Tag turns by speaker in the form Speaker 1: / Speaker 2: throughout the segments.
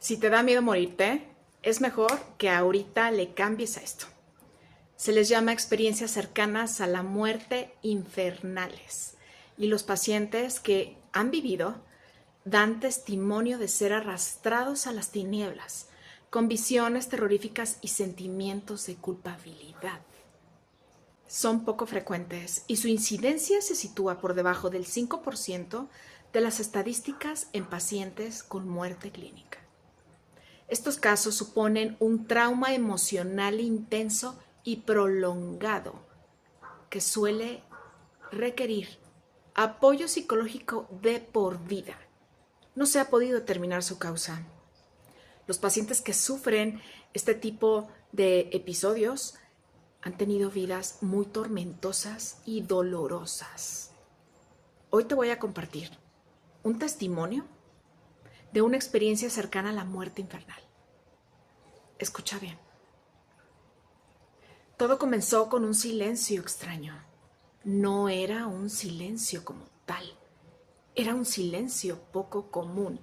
Speaker 1: Si te da miedo morirte, es mejor que ahorita le cambies a esto. Se les llama experiencias cercanas a la muerte infernales. Y los pacientes que han vivido dan testimonio de ser arrastrados a las tinieblas, con visiones terroríficas y sentimientos de culpabilidad. Son poco frecuentes y su incidencia se sitúa por debajo del 5% de las estadísticas en pacientes con muerte clínica. Estos casos suponen un trauma emocional intenso y prolongado que suele requerir apoyo psicológico de por vida. No se ha podido determinar su causa. Los pacientes que sufren este tipo de episodios han tenido vidas muy tormentosas y dolorosas. Hoy te voy a compartir un testimonio de una experiencia cercana a la muerte infernal. Escucha bien. Todo comenzó con un silencio extraño. No era un silencio como tal. Era un silencio poco común.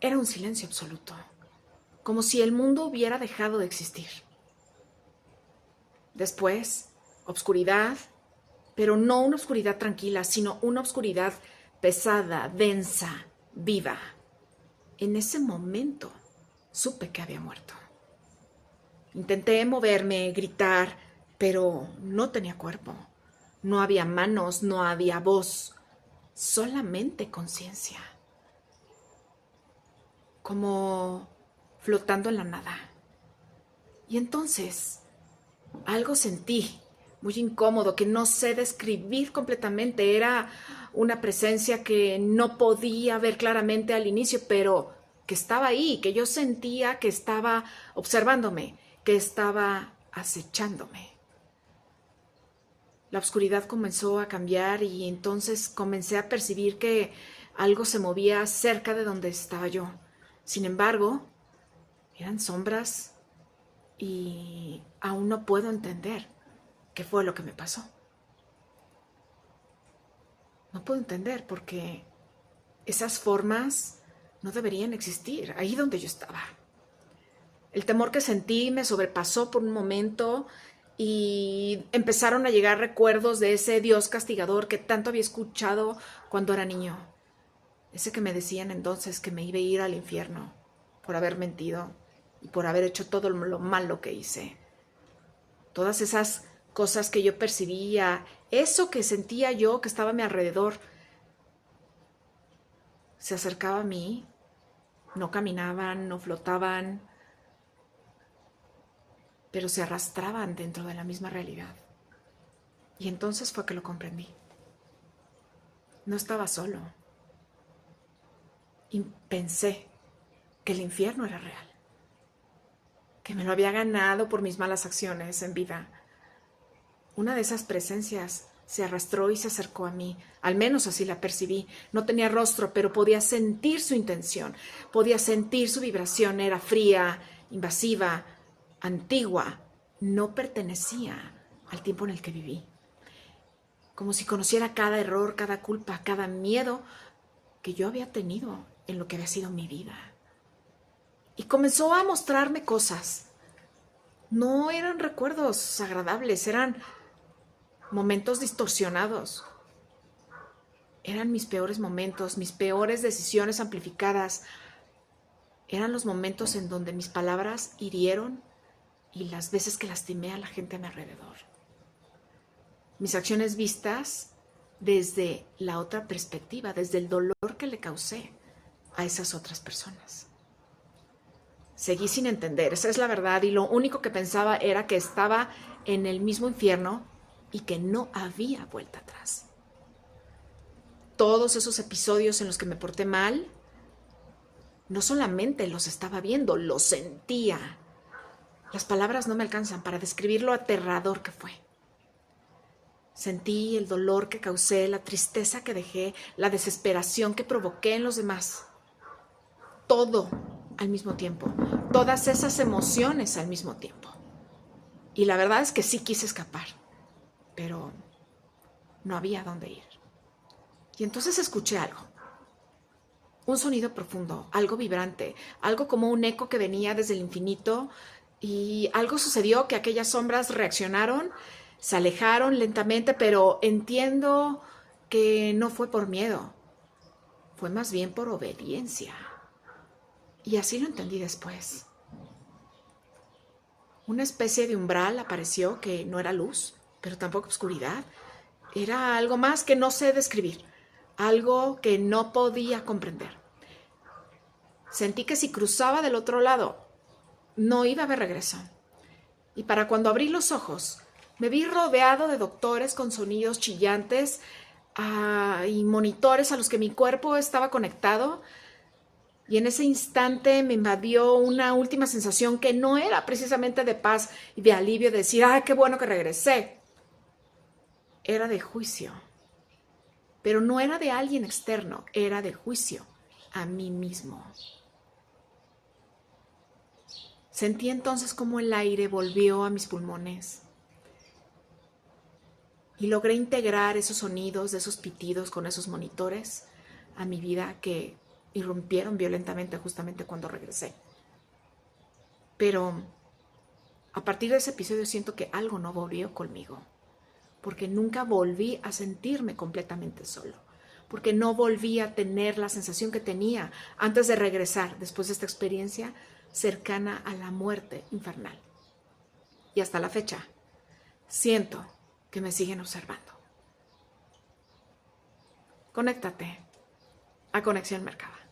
Speaker 1: Era un silencio absoluto. Como si el mundo hubiera dejado de existir. Después, obscuridad, pero no una obscuridad tranquila, sino una obscuridad pesada, densa, viva. En ese momento supe que había muerto. Intenté moverme, gritar, pero no tenía cuerpo. No había manos, no había voz, solamente conciencia. Como flotando en la nada. Y entonces algo sentí muy incómodo que no sé describir completamente. Era una presencia que no podía ver claramente al inicio, pero que estaba ahí, que yo sentía que estaba observándome, que estaba acechándome. La oscuridad comenzó a cambiar y entonces comencé a percibir que algo se movía cerca de donde estaba yo. Sin embargo, eran sombras y aún no puedo entender qué fue lo que me pasó. No puedo entender porque esas formas no deberían existir ahí donde yo estaba. El temor que sentí me sobrepasó por un momento y empezaron a llegar recuerdos de ese Dios castigador que tanto había escuchado cuando era niño. Ese que me decían entonces que me iba a ir al infierno por haber mentido y por haber hecho todo lo malo que hice. Todas esas cosas que yo percibía, eso que sentía yo que estaba a mi alrededor, se acercaba a mí, no caminaban, no flotaban, pero se arrastraban dentro de la misma realidad. Y entonces fue que lo comprendí. No estaba solo. Y pensé que el infierno era real, que me lo había ganado por mis malas acciones en vida. Una de esas presencias se arrastró y se acercó a mí, al menos así la percibí. No tenía rostro, pero podía sentir su intención, podía sentir su vibración. Era fría, invasiva, antigua, no pertenecía al tiempo en el que viví. Como si conociera cada error, cada culpa, cada miedo que yo había tenido en lo que había sido mi vida. Y comenzó a mostrarme cosas. No eran recuerdos agradables, eran momentos distorsionados. Eran mis peores momentos, mis peores decisiones amplificadas. Eran los momentos en donde mis palabras hirieron y las veces que lastimé a la gente a mi alrededor. Mis acciones vistas desde la otra perspectiva, desde el dolor que le causé a esas otras personas. Seguí sin entender, esa es la verdad, y lo único que pensaba era que estaba en el mismo infierno y que no había vuelta atrás. Todos esos episodios en los que me porté mal, no solamente los estaba viendo, los sentía. Las palabras no me alcanzan para describir lo aterrador que fue. Sentí el dolor que causé, la tristeza que dejé, la desesperación que provoqué en los demás. Todo al mismo tiempo, todas esas emociones al mismo tiempo. Y la verdad es que sí quise escapar, pero no había dónde ir. Y entonces escuché algo. un sonido profundo, algo vibrante, algo como un eco que venía desde el infinito, y algo sucedió que aquellas sombras reaccionaron, se alejaron lentamente, pero entiendo que no fue por miedo, fue más bien por obediencia. Y así lo entendí después. Una especie de umbral apareció que no era luz, pero tampoco oscuridad. Era algo más que no sé describir, algo que no podía comprender. Sentí que si cruzaba del otro lado, no iba a haber regreso. Y para cuando abrí los ojos, me vi rodeado de doctores con sonidos chillantes y monitores a los que mi cuerpo estaba conectado. Y en ese instante me invadió una última sensación que no era precisamente de paz y de alivio, de decir, ¡ay, qué bueno que regresé! Era de juicio. Pero no era de alguien externo, era de juicio a mí mismo. Sentí entonces cómo el aire volvió a mis pulmones y logré integrar esos sonidos de esos pitidos con esos monitores a mi vida que irrumpieron violentamente justamente cuando regresé. Pero a partir de ese episodio siento que algo no volvió conmigo, porque nunca volví a sentirme completamente solo, porque no volví a tener la sensación que tenía antes de regresar después de esta experiencia cercana a la muerte infernal. Y hasta la fecha, siento que me siguen observando. Conéctate a Conexión Mercaba.